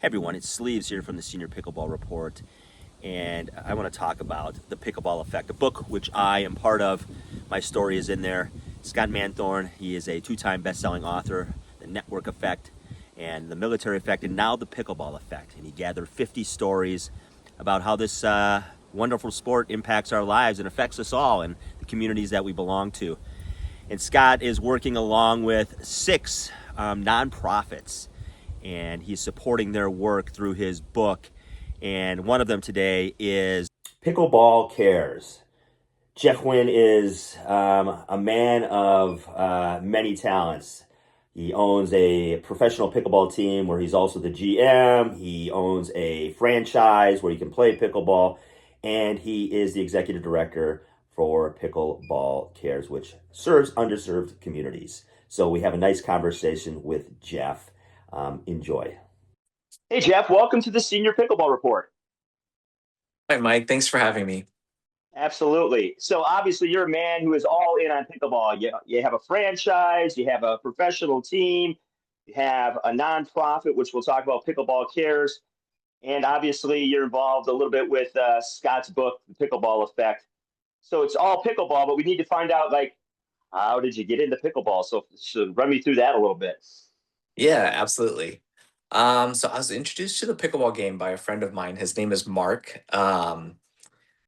Hey everyone, it's Sleeves here from the Senior Pickleball Report, and I want to talk about the Pickleball Effect, a book which I am part of. My story is in there. Scott Manthorn, he is a two-time best-selling author, The Network Effect and The Military Effect, and now the Pickleball Effect. And he gathered 50 stories about how this wonderful sport impacts our lives and affects us all and the communities that we belong to. And Scott is working along with six nonprofits, and he's supporting their work through his book. And one of them today is Pickleball Cares. Geoff Nguyen is a man of many talents. He owns a professional pickleball team where he's also the GM. He owns a franchise where you can play pickleball. And he is the executive director for Pickleball Cares, which serves underserved communities. So we have a nice conversation with Geoff. Enjoy. Hey, Geoff, welcome to the Senior Pickleball Report. Hi, Mike. Thanks for having me. Absolutely. So obviously you're a man who is all in on pickleball. You have a franchise, you have a professional team, you have a nonprofit, which we'll talk about, Pickleball Cares. And obviously you're involved a little bit with Scott's book, The Pickleball Effect. So it's all pickleball, but we need to find out, like, how did you get into pickleball? So run me through that a little bit. Yeah, absolutely. So I was introduced to the pickleball game by a friend of mine. His name is Mark.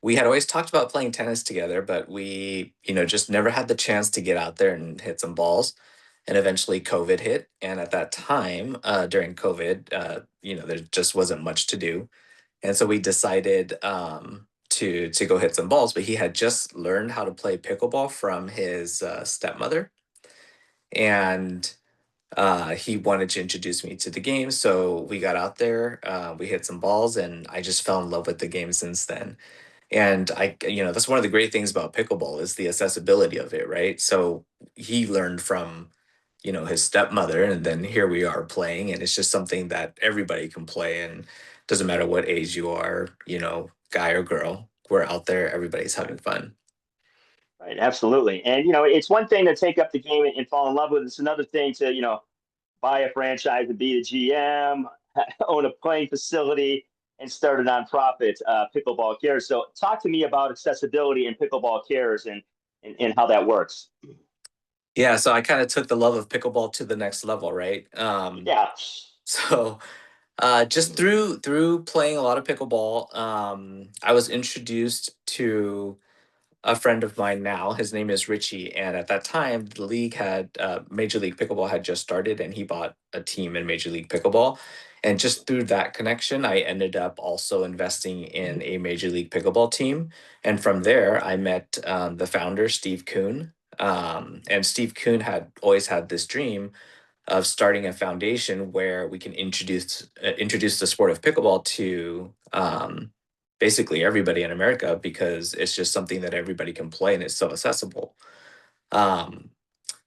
We had always talked about playing tennis together, but we just never had the chance to get out there and hit some balls. And eventually COVID hit. And at that time, during COVID, there just wasn't much to do. And so we decided to go hit some balls, but he had just learned how to play pickleball from his stepmother. And he wanted to introduce me to the game, so we got out there, we hit some balls, and I just fell in love with the game since then. And that's one of the great things about pickleball is the accessibility of it, right? So he learned from, his stepmother, and then here we are playing, and it's just something that everybody can play, and doesn't matter what age you are, guy or girl, we're out there, everybody's having fun. Right, absolutely. And it's one thing to take up the game and fall in love with it. It's another thing to, buy a franchise and be the GM, own a playing facility, and start a nonprofit, Pickleball Cares. So, talk to me about accessibility and Pickleball Cares and how that works. Yeah, so I kind of took the love of pickleball to the next level, right? Yeah. So just through playing a lot of pickleball, I was introduced to a friend of mine now. His name is Richie, and at that time, the league had Major League Pickleball had just started, and he bought a team in Major League Pickleball. And just through that connection, I ended up also investing in a Major League Pickleball team. And from there, I met the founder, Steve Kuhn. And Steve Kuhn had always had this dream of starting a foundation where we can introduce the sport of pickleball to basically everybody in America, because it's just something that everybody can play and it's so accessible. Um,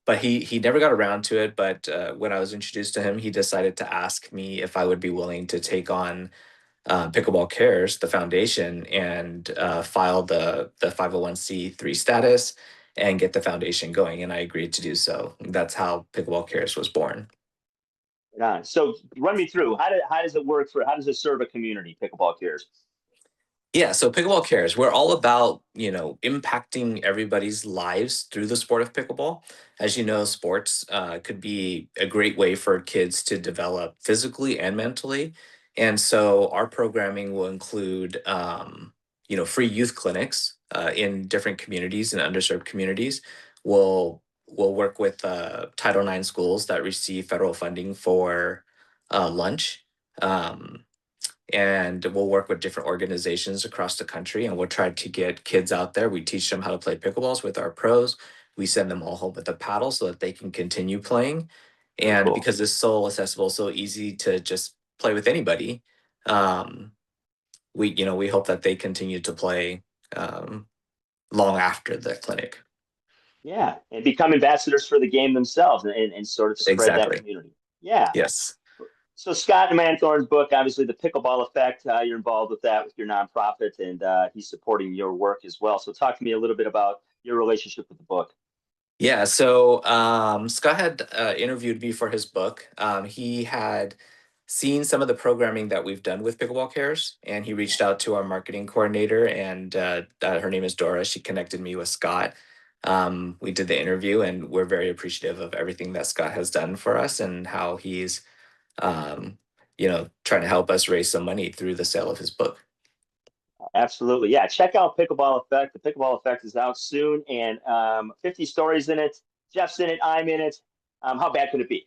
but he never got around to it. But when I was introduced to him, he decided to ask me if I would be willing to take on Pickleball Cares, the foundation, and file the 501(c)(3) status and get the foundation going. And I agreed to do so. That's how Pickleball Cares was born. Yeah. So, run me through how does it work how does it serve a community, Pickleball Cares? Yeah, so Pickleball Cares, we're all about, impacting everybody's lives through the sport of pickleball. As you know, sports could be a great way for kids to develop physically and mentally. And so our programming will include, free youth clinics in different communities and underserved communities. We'll work with Title IX schools that receive federal funding for lunch. Um, and we'll work with different organizations across the country, and we'll try to get kids out there. We teach them how to play pickleballs with our pros. We send them all home with a paddle so that they can continue playing. Very And cool. because it's so accessible, so easy to just play with anybody, um, we hope that they continue to play um, long after the clinic. Yeah. And become ambassadors for the game themselves and sort of spread that Exactly. community. Yeah. Yes. So Scott Manthorn's book, obviously the Pickleball Effect, you're involved with that with your nonprofit, and he's supporting your work as well. So talk to me a little bit about your relationship with the book. Yeah, so Scott had interviewed me for his book. He had seen some of the programming that we've done with Pickleball Cares, and he reached out to our marketing coordinator, and her name is Dora. She connected me with Scott. We did the interview, and we're very appreciative of everything that Scott has done for us and how he's, um, trying to help us raise some money through the sale of his book. Absolutely. Yeah. Check out Pickleball Effect. The Pickleball Effect is out soon, and 50 stories in it. Geoff's in it. I'm in it. How bad could it be?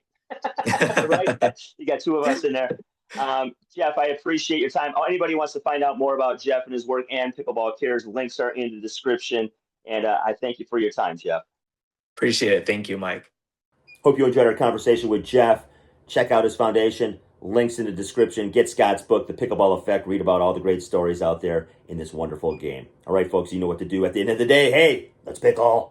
Right? You got two of us in there. Geoff, I appreciate your time. Anybody wants to find out more about Geoff and his work and Pickleball Cares, links are in the description. And I thank you for your time, Geoff. Appreciate it. Thank you, Mike. Hope you enjoyed our conversation with Geoff. Check out his foundation. Links in the description. Get Scott's book, The Pickleball Effect. Read about all the great stories out there in this wonderful game. All right, folks, you know what to do at the end of the day. Hey, let's pickle.